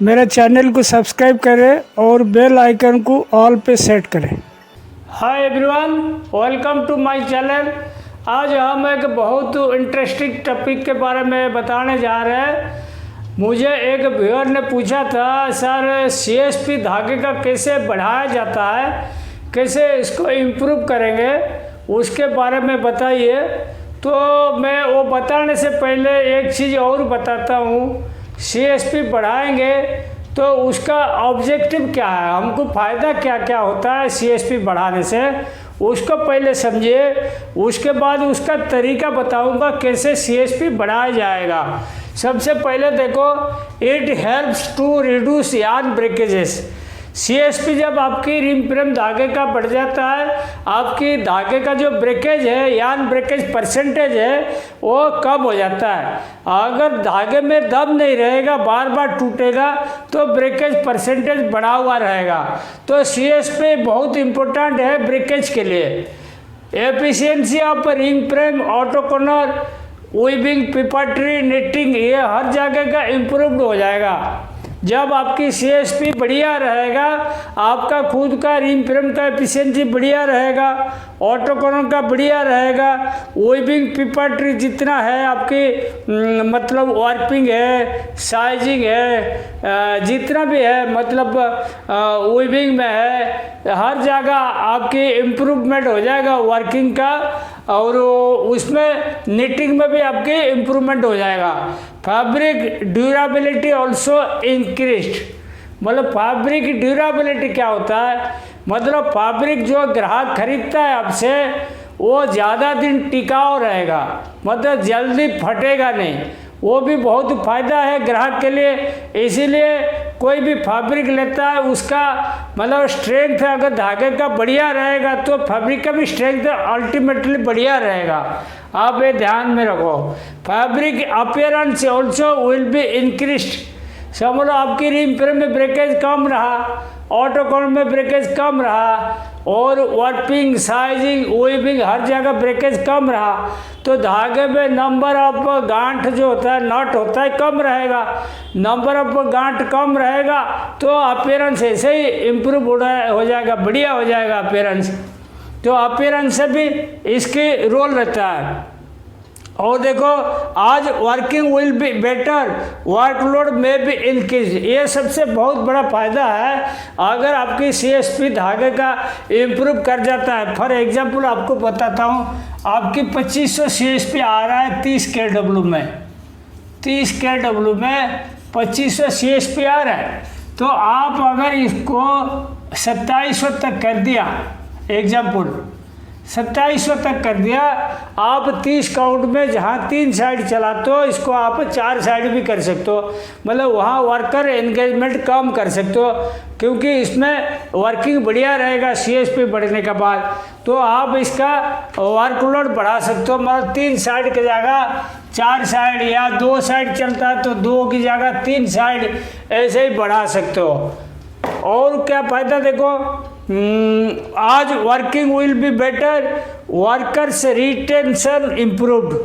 मेरे चैनल को सब्सक्राइब करें और बेल आइकन को ऑल पे सेट करें। Hi everyone, welcome to my channel. आज हम एक बहुत इंटरेस्टिंग टॉपिक के बारे में बताने जा रहे हैं। मुझे एक व्यूअर ने पूछा था, सर सीएसपी धागे का कैसे बढ़ाया जाता है, कैसे इसको इम्प्रूव करेंगे, उसके बारे में बताइए। तो मैं वो बताने से पहले एक चीज़ और बताता हूँ। सीएसपी बढ़ाएंगे तो उसका ऑब्जेक्टिव क्या है, हमको फ़ायदा क्या क्या होता है सीएसपी बढ़ाने से, उसको पहले समझिए। उसके बाद उसका तरीका बताऊंगा कैसे सीएसपी बढ़ाया जाएगा। सबसे पहले देखो, it helps to reduce yarn breakages. CSP जब आपकी रिम फ्रेम धागे का बढ़ जाता है, आपकी धागे का जो ब्रेकेज है, यार्न ब्रेकेज परसेंटेज है, वो कम हो जाता है। अगर धागे में दम नहीं रहेगा, बार बार टूटेगा, तो ब्रेकेज परसेंटेज बढ़ा हुआ रहेगा। तो सीएसपी बहुत इम्पोर्टेंट है ब्रेकेज के लिए। Efficiency of ring frame, autoconer, weaving, पिपट्री, नेटिंग, ये हर जगह का इम्प्रूव्ड हो जाएगा। जब आपकी सीएसपी बढ़िया रहेगा, आपका खुद का रिम फ्रेम का एफिशिएंसी बढ़िया रहेगा, ऑटो कॉर्नर का बढ़िया रहेगा, वीविंग, पिपट्री जितना है आपकी मतलब वार्पिंग है, साइजिंग है, जितना भी है मतलब वीविंग में है, हर जगह आपकी इम्प्रूवमेंट हो जाएगा वर्किंग का। और उसमें निटिंग में भी आपकी इम्प्रूवमेंट हो जाएगा। Fabric durability also increased. मतलब फैब्रिक ड्यूरेबिलिटी क्या होता है, मतलब फैब्रिक जो ग्राहक खरीदता है आपसे, वो ज़्यादा दिन टिकाऊ रहेगा, मतलब जल्दी फटेगा नहीं। वो भी बहुत फ़ायदा है ग्राहक के लिए। इसीलिए कोई भी फैब्रिक लेता है, उसका मतलब स्ट्रेंथ अगर धागे का बढ़िया रहेगा तो फैब्रिक का भी स्ट्रेंथ अल्टीमेटली बढ़िया रहेगा। आप ये ध्यान में रखो। Fabric appearance also will be increased. समझ लो आपकी रिम फ्रेम में ब्रेकेज कम रहा, ऑटो कॉर्नर में ब्रेकेज कम रहा, और वार्पिंग, साइजिंग, वीविंग हर जगह ब्रेकेज कम रहा, तो धागे में नंबर ऑफ गांठ जो होता है, नॉट होता है, कम रहेगा। नंबर ऑफ गांठ कम रहेगा तो अपीयरेंस ऐसे ही इम्प्रूव हो जाएगा, बढ़िया हो जाएगा अपीयरेंस। तो अपीयरेंस से भी इसकी रोल रहता है। और देखो, आज working will be better, workload में भी इंक्रीज। ये सबसे बहुत बड़ा फायदा है अगर आपकी सीएसपी धागे का इम्प्रूव कर जाता है। फॉर एग्जांपल आपको बताता हूँ, आपकी 2500 सीएसपी आ रहा है 30 केडब्ल्यू में, 30 केडब्ल्यू में 2500 सीएसपी आ रहा है। तो आप अगर इसको 2700 तक कर दिया, एग्जाम्पल 2700 तक कर दिया, आप 30 काउंट में जहाँ 3 साइड चलाते हो, इसको आप 4 साइड भी कर सकते हो। मतलब वहाँ वर्कर एंगेजमेंट कम कर सकते हो, क्योंकि इसमें वर्किंग बढ़िया रहेगा सीएसपी बढ़ने के बाद। तो आप इसका वर्कलोड बढ़ा सकते हो। मतलब 3 साइड की जगह 4 साइड, या 2 साइड चलता है तो 2 की जगह 3 साइड, ऐसे ही बढ़ा सकते हो। और क्या फ़ायदा देखो, आज working will be better, workers retention improved.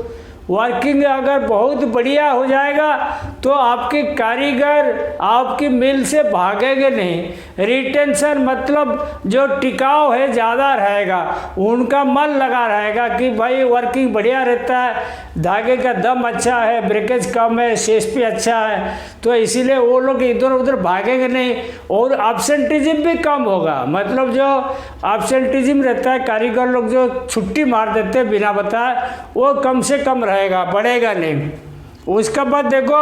Working अगर बहुत बढ़िया हो जाएगा तो आपके कारीगर आपकी मिल से भागेंगे नहीं। रिटेंशन मतलब जो टिकाव है ज़्यादा रहेगा, उनका मन लगा रहेगा कि भाई वर्किंग बढ़िया रहता है, धागे का दम अच्छा है, ब्रेकेज कम है, सीएसपी अच्छा है, तो इसीलिए वो लोग इधर उधर भागेंगे नहीं। और एब्सेंटिज्म भी कम होगा। मतलब जो एब्सेंटिज्म रहता है, कारीगर लोग जो छुट्टी मार देते हैं बिना बताए, वो कम से कम रहेगा, बढ़ेगा नहीं। उसके बाद देखो,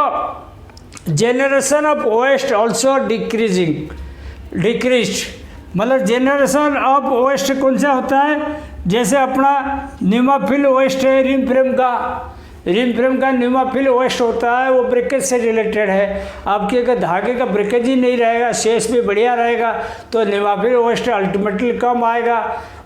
generation of waste also decreased. मतलब जेनरेशन ऑफ वेस्ट कौन सा होता है, जैसे अपना न्यूमाफिल वेस्ट है रिम फ्रेम का न्यूमाफिल वेस्ट होता है, वो ब्रेकेज से रिलेटेड है। आपके अगर धागे का ब्रेकेज ही नहीं रहेगा, शेष भी बढ़िया रहेगा, तो न्यूमाफिल वेस्ट अल्टीमेटली कम आएगा,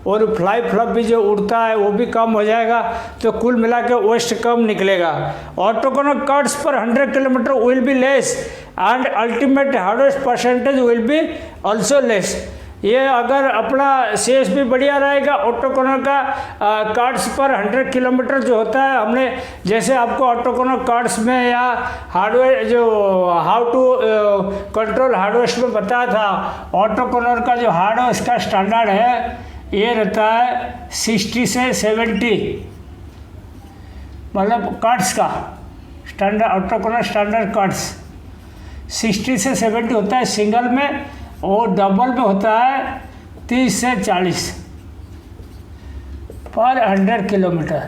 और फ्लाई फ्लप भी जो उड़ता है वो भी कम हो जाएगा। तो कुल मिला के वेस्ट कम निकलेगा। ऑटो कॉर्नर कट्स पर 100 kilometre will be less and ultimate harvest percentage will be also less. ये अगर अपना CSP बढ़िया रहेगा, ऑटोकोनर का कार्ड्स पर 100 किलोमीटर जो होता है, हमने जैसे आपको ऑटोकोनर कार्ड्स में या हार्डवेयर जो हाउ टू कंट्रोल हार्डवेयर में बताया था, ऑटोकोनर का जो हार्ड है इसका स्टैंडर्ड है ये रहता है 60 से 70, मतलब कार्ड्स का स्टैंडर्ड, ऑटोकोनर स्टैंडर्ड कार्ड्स 60 से 70 होता है सिंगल में, और डबल में होता है 30 से 40 पर 100 किलोमीटर।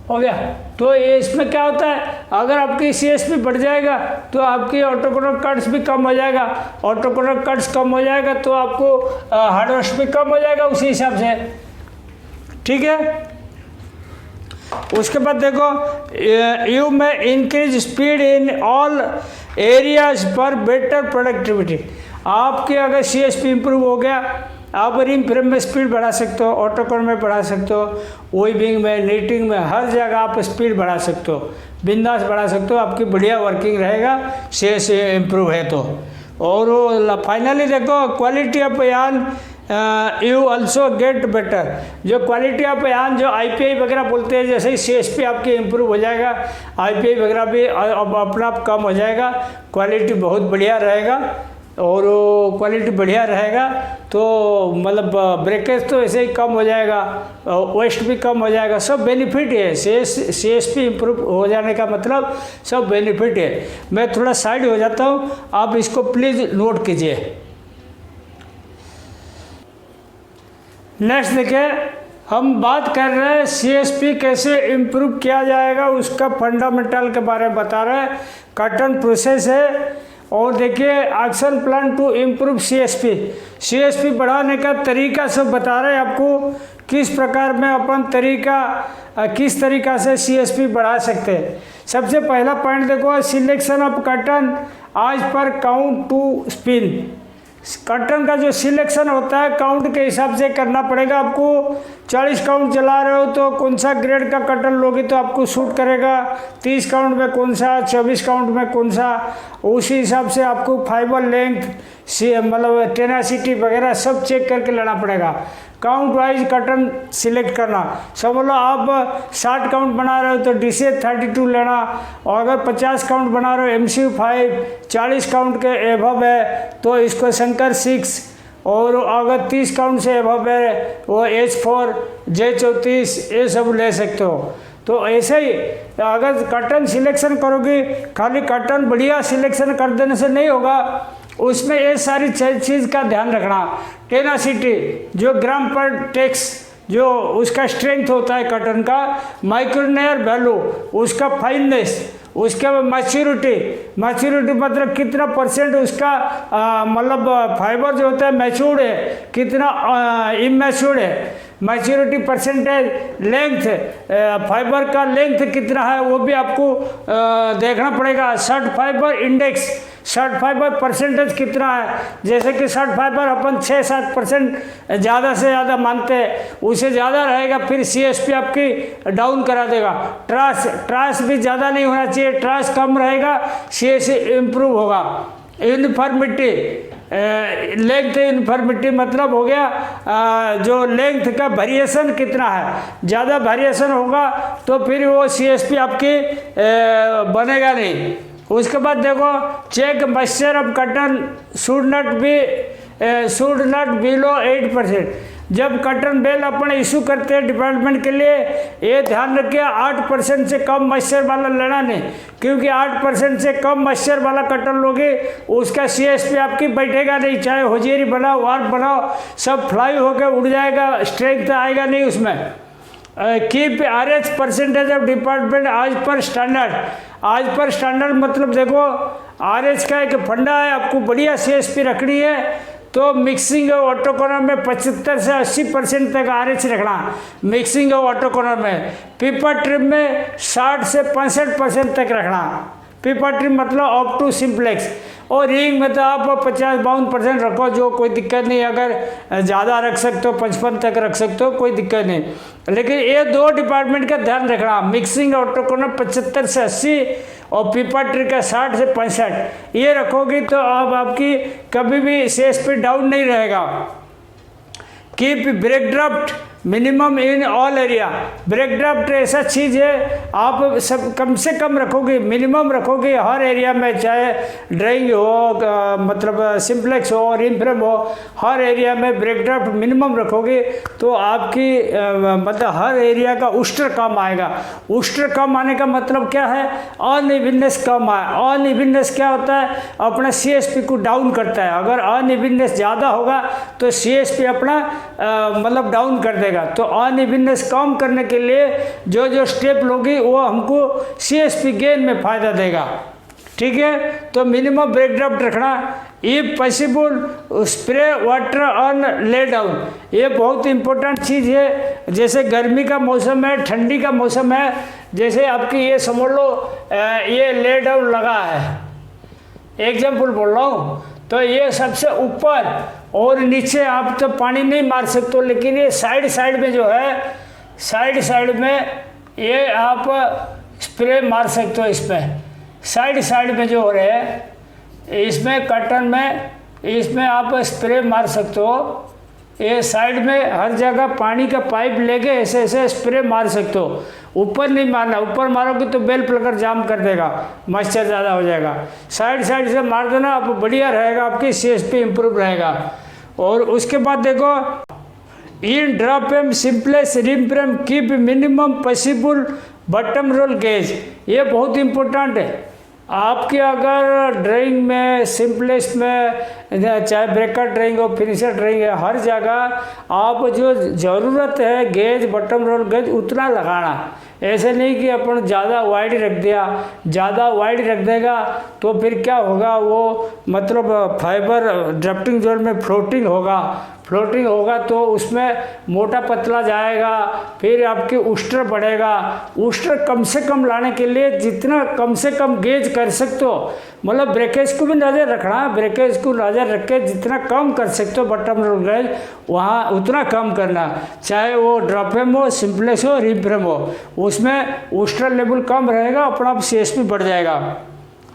हो गया। तो ये इसमें क्या होता है, अगर आपकी CSP बढ़ जाएगा तो आपकी ऑटोकोनर कार्ड्स भी कम हो जाएगा, ऑटोकोनर कार्ड्स कम हो जाएगा तो आपको हार्डवेयर भी कम हो जाएगा उसी हिसाब से। ठीक है। उसके बाद देखो, यू में increase speed in all areas पर बेटर प्रोडक्टिविटी। आपकी अगर CSP इंप्रूव हो गया, आप रिंग फ्रेम में स्पीड बढ़ा सकते हो, ऑटोकोनर में बढ़ा सकते हो, वीविंग में, नीटिंग में, हर जगह आप स्पीड बढ़ा सकते हो, बिंदास बढ़ा सकते हो, आपकी बढ़िया वर्किंग रहेगा CSP इंप्रूव है तो। और फाइनली देखो, quality of yarn you also get better. जो क्वालिटी ऑफ यार्न, जो IPI वगैरह बोलते हैं, जैसे ही CSP आपकी इम्प्रूव हो जाएगा, IPI वगैरह भी अपना आप कम हो जाएगा, क्वालिटी बहुत बढ़िया रहेगा। और क्वालिटी बढ़िया रहेगा तो मतलब ब्रेकेज तो ऐसे ही कम हो जाएगा, वेस्ट भी कम हो जाएगा, सब बेनिफिट है। CSP इम्प्रूव हो जाने का मतलब सब बेनिफिट है। मैं थोड़ा साइड हो जाता हूँ, आप इसको प्लीज़ नोट कीजिए। नेक्स्ट देखिए, हम बात कर रहे हैं CSP कैसे इम्प्रूव किया जाएगा, उसका फंडामेंटल के बारे में बता रहे हैं। कर्टन प्रोसेस है। और देखिए, action plan to improve CSP बढ़ाने का तरीका सब बता रहे हैं आपको, किस प्रकार में अपन किस तरीका से CSP बढ़ा सकते हैं। सबसे पहला पॉइंट देखो, सिलेक्शन ऑफ कर्टन आज पर काउंट टू स्पिन। कर्टन का जो सिलेक्शन होता है काउंट के हिसाब से करना पड़ेगा आपको। 40 काउंट चला रहे हो तो कौन सा ग्रेड का कर्टन लोगे तो आपको सूट करेगा, 30 काउंट में कौन सा, 24 काउंट में कौन सा, उसी हिसाब से आपको फाइबर लेंथ मतलब टेनासिटी वगैरह सब चेक करके लेना पड़ेगा। काउंट वाइज कर्टन सिलेक्ट करना। समझ लो आप 60 काउंट बना रहे हो तो DC 32 लेना, और अगर 50 काउंट बना रहे हो MCU 5, 40 काउंट के एबव है तो इसको शंकर 6, और अगर 30 काउंट से एबव है वो H4, J34 ये सब ले सकते हो। तो ऐसे ही अगर कर्टन सिलेक्शन करोगे, खाली कर्टन बढ़िया सिलेक्शन कर देने से नहीं होगा, उसमें ये सारी चीज़ का ध्यान रखना। टेनासिटी, जो ग्राम पर टेक्स जो उसका स्ट्रेंथ होता है कर्टन का, माइक्रोनेयर वैल्यू, उसका फाइननेस, उसके मैच्योरिटी मतलब कितना परसेंट उसका मतलब फाइबर जो होता है मैच्योर्ड है, कितना इमैच्योर्ड है, मैच्योरिटी परसेंटेज, लेंथ, फाइबर का लेंथ कितना है वो भी आपको देखना पड़ेगा। Short fibre index, short fibre percentage कितना है, जैसे कि शॉर्ट फाइबर अपन 6-7% ज़्यादा से ज़्यादा मानते हैं, उससे ज़्यादा रहेगा फिर CSP आपकी डाउन करा देगा। ट्रास भी ज़्यादा नहीं होना चाहिए, ट्रास कम रहेगा CSP इम्प्रूव होगा। यूनिफॉर्मिटी, लेंथ यूनिफॉर्मिटी मतलब हो गया जो लेंथ का वेरिएशन कितना है, ज़्यादा वेरिएशन होगा तो फिर वो CSP आपकी बनेगा नहीं। उसके बाद देखो, check moisture of cotton should not below 8%। जब कर्टन बेल अपन इशू करते हैं डिपार्टमेंट के लिए, ये ध्यान रखिए 8% से कम मॉइस्चर वाला लेना नहीं, क्योंकि 8% से कम मॉइस्चर वाला कर्टन लोगे उसका CSP आपकी बैठेगा नहीं, चाहे होजियरी बनाओ, वार्प बनाओ, सब फ्लाई होकर उड़ जाएगा, स्ट्रेंथ आएगा नहीं उसमें। Keep RH percentage of department आज पर स्टैंडर्ड मतलब देखो, RH का एक फंडा है, आपको बढ़िया CSP रखनी है तो मिक्सिंग और ऑटोकोनर में 75 से 80% तक RH रखना, मिक्सिंग और ऑटोकोनर में। पेपर ट्रिम में 60 से 65% तक रखना, पीपा ट्री मतलब अप टू सिंप्लेक्स, और रिंग में तो आप 50-52% रखो, जो कोई दिक्कत नहीं। अगर ज़्यादा रख सकते हो 55 तक रख सकते हो, कोई दिक्कत नहीं। लेकिन ये 2 डिपार्टमेंट का ध्यान रखना, मिक्सिंग ऑटोकोनल 75 से 80 और पीपा ट्री का 60 से 65, ये रखोगी तो अब आपकी कभी भी CSP डाउन नहीं रहेगा। Keep break draft minimum in all area. Break draft ऐसा चीज़ है, आप सब कम से कम रखोगे, मिनिमम रखोगे हर एरिया में, चाहे ड्राइंग हो मतलब सिंप्लेक्स हो, रिम फ्रेम हो, हर एरिया में ब्रेक ड्राफ्ट मिनिमम रखोगे तो आपकी मतलब हर एरिया का उस्टर कम आएगा। उस्टर कम आने का मतलब क्या है? अनइवननेस कम आए। अनइवननेस क्या होता है? अपना CSP को डाउन करता है। अगर अनइवननेस ज़्यादा होगा तो CSP अपना मतलब डाउन कर देगा। तो अनइवननेस कम करने के लिए जो जो स्टेप लोगी वो हमको CSP गेन में फ़ायदा देगा। ठीक है, तो मिनिमम ब्रेक ड्राफ्ट रखना। If possible spray water on lay down, ये बहुत इंपॉर्टेंट चीज़ है। जैसे गर्मी का मौसम है, ठंडी का मौसम है, जैसे आपकी ये समझ लो ये ले डाउन लगा है, एग्जाम्पल बोल रहा हूँ, तो ये सबसे ऊपर और नीचे आप तो पानी नहीं मार सकते, लेकिन ये साइड में जो है, साइड में ये आप स्प्रे मार सकते हो। इसमें साइड में जो हो रहे हैं, इसमें कर्टन में, इसमें आप स्प्रे मार सकते हो। ये साइड में हर जगह पानी का पाइप लेके ऐसे ऐसे स्प्रे मार सकते हो। ऊपर नहीं मारना, ऊपर मारोगे तो बेल प्लगर जाम कर देगा, मॉइस्चर ज़्यादा हो जाएगा। साइड से मार देना, आप बढ़िया रहेगा, आपकी CSP इम्प्रूव रहेगा। और उसके बाद देखो, in drop M simplex ring frame keep minimum possible bottom roll gauge, ये बहुत इम्पोर्टेंट है। आपके अगर ड्राइंग में, सिंपलेस में, चाहे ब्रेकर ड्राइंग हो, फिनिशर ड्राइंग है, हर जगह आप जो ज़रूरत है गेज, बॉटम रोल गेज उतना लगाना। ऐसे नहीं कि अपन ज़्यादा वाइड रख दिया, ज़्यादा वाइड रख देगा तो फिर क्या होगा, वो मतलब फाइबर ड्राफ्टिंग जोन में फ्लोटिंग होगा तो उसमें मोटा पतला जाएगा, फिर आपकी उस्टर बढ़ेगा। उस्टर कम से कम लाने के लिए जितना कम से कम गेज कर सकते हो, मतलब ब्रेकेज को भी नज़र रखना, ब्रेकेज को नज़र रख के जितना कम कर सकते हो बॉटम रोल गेज, वहाँ उतना कम करना। चाहे वो ड्रॉपएम हो, सिंपलेस हो, रिम फ्रेम हो, उसमें उस्टर लेवल कम रहेगा, अपना आप CSP बढ़ जाएगा।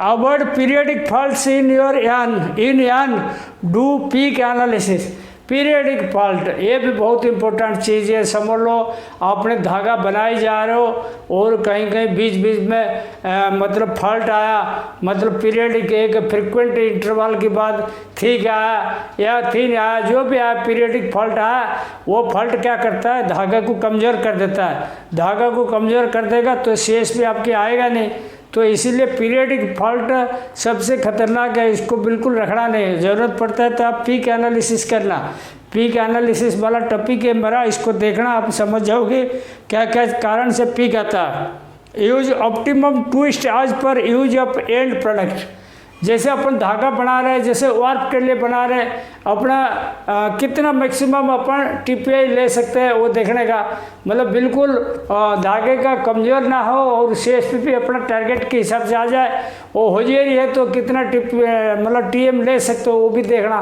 अवॉइड पीरियडिक फॉल्ट्स इन यान do peak analysis. Periodic fault ये भी बहुत इंपॉर्टेंट चीज़ है। समझ लो आपने धागा बनाए जा रहे हो और कहीं बीच में मतलब फॉल्ट आया, मतलब पीरियडिक एक फ्रिक्वेंट इंटरवल के बाद ठीक आया या थिन आया, जो भी आया पीरियडिक फॉल्ट आया, वो फॉल्ट क्या करता है, धागा को कमज़ोर कर देता है। धागा को कमज़ोर कर देगा तो CSP आपकी आएगा नहीं। तो इसीलिए पीरियडिक फॉल्ट सबसे खतरनाक है, इसको बिल्कुल रखना नहीं। ज़रूरत पड़ता है तो आप पीक एनालिसिस करना। पीक एनालिसिस वाला टॉपिक है मेरा, इसको देखना, आप समझ जाओगे क्या क्या कारण से पीक आता है। Use optimum twist as per use of end product. जैसे अपन धागा बना रहे हैं, जैसे वार्प के लिए बना रहे हैं, अपना कितना मैक्सिमम अपन TPI ले सकते हैं वो देखने का, मतलब बिल्कुल धागे का कमज़ोर ना हो और CSP भी अपना टारगेट के हिसाब से आ जाए। वो हो जा रही है तो कितना मतलब TM ले सकते हो वो भी देखना।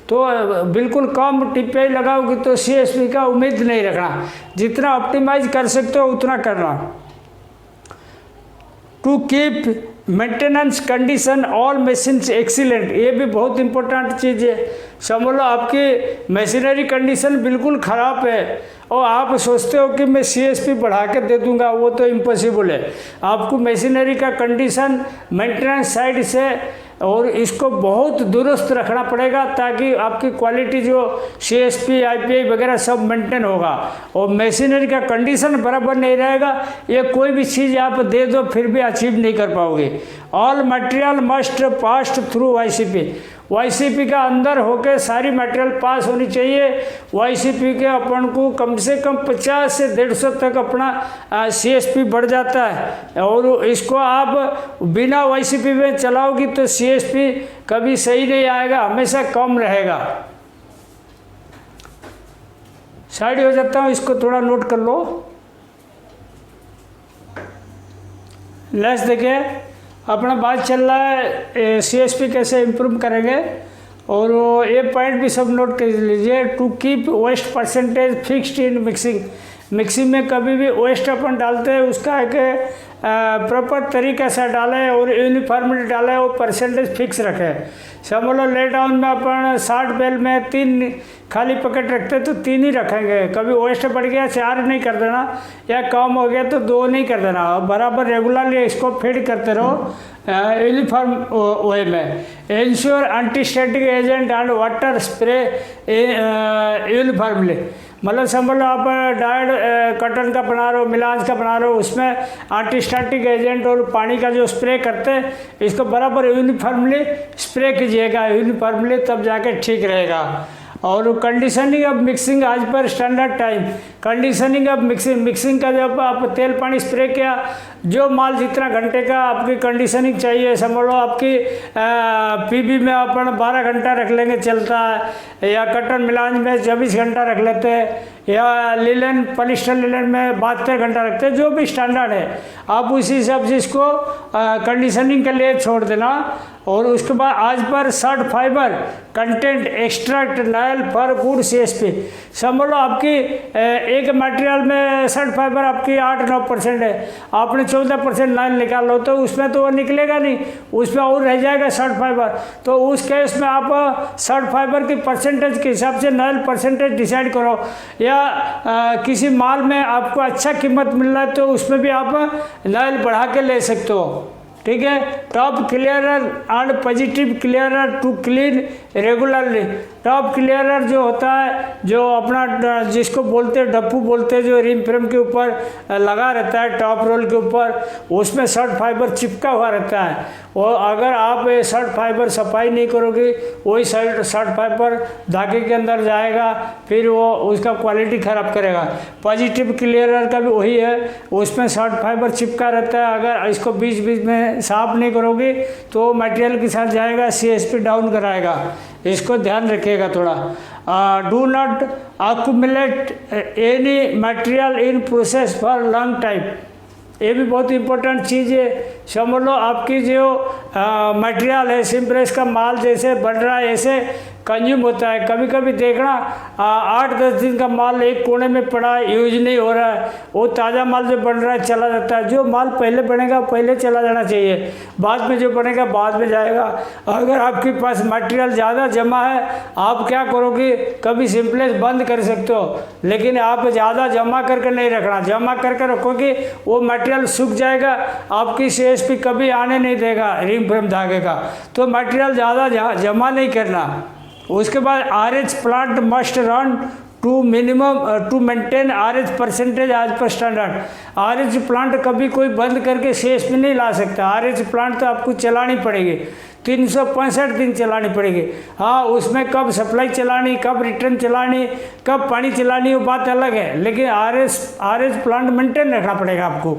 तो बिल्कुल कम TPI लगाओगे तो CSP का उम्मीद नहीं रखना, जितना ऑप्टिमाइज कर सकते हो उतना करना। To keep maintenance condition all machines excellent, ये भी बहुत इंपॉर्टेंट चीज़ है। समझ लो आपकी मशीनरी कंडीशन बिल्कुल ख़राब है और आप सोचते हो कि मैं CSP बढ़ा के दे दूंगा, वो तो इम्पॉसिबल है। आपको मशीनरी का कंडीशन मेंटेनेंस साइड से और इसको बहुत दुरुस्त रखना पड़ेगा ताकि आपकी क्वालिटी जो CSP IPI वगैरह सब मेंटेन होगा। और मशीनरी का कंडीशन बराबर नहीं रहेगा, ये कोई भी चीज़ आप दे दो फिर भी अचीव नहीं कर पाओगे। All material must pass through YCP का अंदर होके सारी मटेरियल पास होनी चाहिए। YCP के अपन को कम से कम 50 से 150 तक अपना CSP बढ़ जाता है, और इसको आप बिना YCP में चलाओगी तो CSP कभी सही नहीं आएगा, हमेशा कम रहेगा। साइड हो जाता हूँ, इसको थोड़ा नोट कर लो। नेक्स्ट देखिए, अपना बात चल रहा है CSP कैसे इम्प्रूव करेंगे, और वो ये पॉइंट भी सब नोट कर लीजिए। To keep waste percentage fixed in mixing में कभी भी वेस्ट अपन डालते हैं उसका एक प्रॉपर तरीके से डालें और यूनिफॉर्मली डालें, वो परसेंटेज फिक्स रखें। समझ लो ले डाउन में अपन 60 बैल में 3 खाली पैकेट रखते तो 3 ही रखेंगे। कभी वेस्ट बढ़ गया 4 नहीं कर देना, या कम हो गया तो 2 नहीं कर देना। बराबर रेगुलरली इसको फीड करते रहो यूनिफॉर्म वे में। Ensure antistatic agent and water spray uniformly. मतलब समझ लो आप डायड कॉटन का बना रहे हो, मिलाज का बना रहे हो, उसमें एंटीस्टैटिक एजेंट और पानी का जो स्प्रे करते हैं इसको बराबर यूनिफॉर्मली स्प्रे कीजिएगा यूनिफॉर्मली, तब जाके ठीक रहेगा। और कंडीशनिंग ऑफ मिक्सिंग आज per standard time. Conditioning of mixing का जब आप तेल पानी स्प्रे किया, जो माल जितना घंटे का आपकी कंडीशनिंग चाहिए, समझ लो आपकी PB में अपन 12 घंटा रख लेंगे चलता है, या कॉटन मिलाज में 24 घंटा रख लेते हैं, या लिलन पॉलिस्टर लिलन में 72 घंटा रखते हैं। जो भी स्टैंडर्ड है आप उसी हिसाब से इसको कंडीशनिंग के लिए छोड़ देना। और उसके बाद as per short fibre content extract nil for good CSP। समझ लो आपकी एक मटेरियल में सर्ट फाइबर आपकी 8-9% है, आपने 14% नायल निकाल लो तो उसमें तो वो निकलेगा नहीं, उसमें और रह जाएगा सर्ट फाइबर। तो उस केस में आप सर्ट फाइबर की परसेंटेज के हिसाब से नायल परसेंटेज डिसाइड करो, या किसी माल में आपको अच्छा कीमत मिल रहा है तो उसमें भी आप नायल बढ़ा के ले सकते हो। ठीक है। Top clearer and positive clearer to clean regularly. Top clearer जो होता है, जो अपना जिसको बोलते हैं डप्पू बोलते हैं, जो रिम फ्रेम के ऊपर लगा रहता है टॉप रोल के ऊपर, उसमें सर्ट फाइबर चिपका हुआ रहता है। और अगर आप ये सर्ट फाइबर सफाई नहीं करोगे, वही सर्ट फाइबर धागे के अंदर जाएगा, फिर वो उसका क्वालिटी ख़राब करेगा। पॉजिटिव क्लियरर का भी वही है, उसमें सर्ट फाइबर चिपका रहता है। अगर इसको बीच बीच में साफ नहीं करोगे तो मटेरियल के साथ जाएगा, CSP डाउन कराएगा। इसको ध्यान रखिएगा थोड़ा। Do not accumulate any material in process for long time. ये भी बहुत इंपॉर्टेंट चीज़ है। समझ लो आपकी जो मटेरियल है, सिम्प्रेस का माल जैसे बन रहा है ऐसे कंज्यूम होता है। कभी कभी देखना 8-10 दिन का माल एक कोने में पड़ा है, यूज नहीं हो रहा है, वो ताज़ा माल जो बन रहा है चला जाता है। जो माल पहले बनेगा पहले चला जाना चाहिए, बाद में जो बनेगा बाद में जाएगा। अगर आपके पास मटेरियल ज़्यादा जमा है, आप क्या करोगे, कभी सिम्प्लेस बंद कर सकते हो, लेकिन आप ज़्यादा जमा करके नहीं रखना। जमा करके रखोगे वो मटेरियल सूख जाएगा, आपकी CSP कभी आने नहीं देगा रिंग फ्रेम धागे का। तो मटेरियल ज़्यादा जमा नहीं करना। उसके बाद RH plant must run to minimum to maintain RH percentage as per standard. RH plant कभी कोई बंद करके CSP नहीं ला सकता। RH प्लांट तो आपको चलानी पड़ेगी, 365 दिन चलानी पड़ेगी। हाँ, उसमें कब सप्लाई चलानी, कब रिटर्न चलानी, कब पानी चलानी, वो बात अलग है, लेकिन RH प्लांट मेंटेन रखना पड़ेगा आपको।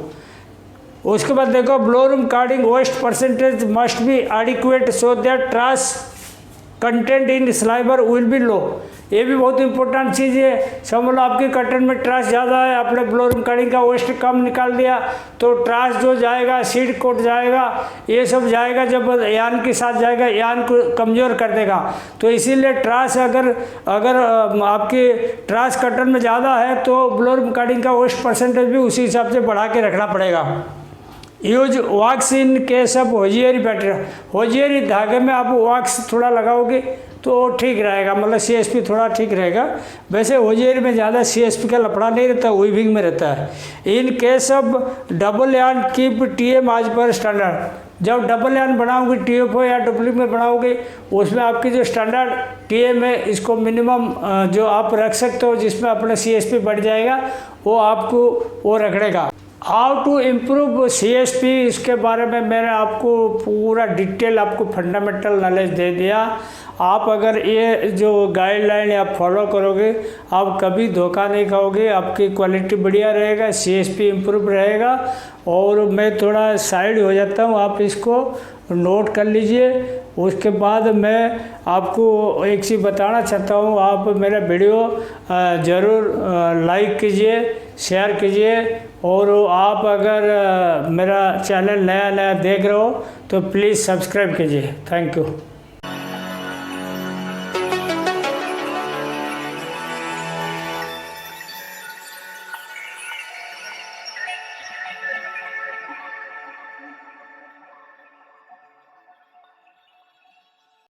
उसके बाद देखो, blowroom carding waste percentage must be adequate so that trash content in sliver will be low. ये भी बहुत इंपॉर्टेंट चीज़ है। समझ लो आपके कटन में ट्रास ज़्यादा है, आपने ब्लोरूम कार्डिंग का वेस्ट कम निकाल दिया तो ट्रास जो जाएगा, सीड कोट जाएगा, ये सब जाएगा, जब यान के साथ जाएगा यान को कमज़ोर कर देगा। तो इसीलिए ट्रास अगर आपकी ट्रास कटन में ज़्यादा है तो ब्लोरूम कार्डिंग का वेस्ट परसेंटेज भी उसी हिसाब से बढ़ा के रखना पड़ेगा। Use wax in case of hosiery better. Hosiery धागे में आप वॉक्स थोड़ा लगाओगे तो ठीक रहेगा, मतलब CSP थोड़ा ठीक रहेगा। वैसे होजियरी में ज़्यादा CSP का लफड़ा नहीं रहता, वीविंग में रहता है। इन केस ऑफ डबल यान कीप TM आज पर स्टैंडर्ड। जब डबल यान बनाओगे TFO या डुप्लीक में बनाओगे, उसमें आपकी जो स्टैंडर्ड TM है, इसको मिनिमम जो आप रख सकते हो, जिसमें अपना CSP बढ़ जाएगा, वो आपको वो रखने। हाउ टू इम्प्रूव CSP, इसके बारे में मैंने आपको पूरा डिटेल आपको फंडामेंटल नॉलेज दे दिया। आप अगर ये जो गाइडलाइन आप फॉलो करोगे, आप कभी धोखा नहीं खाओगे, आपकी क्वालिटी बढ़िया रहेगा, CSP इम्प्रूव रहेगा। और मैं थोड़ा साइड हो जाता हूँ, आप इसको नोट कर लीजिए। उसके बाद मैं आपको एक चीज़ बताना चाहता हूँ, आप मेरा वीडियो ज़रूर लाइक कीजिए, शेयर कीजिए, और आप अगर मेरा चैनल नया नया देख रहे हो तो प्लीज़ सब्सक्राइब कीजिए। Thank you.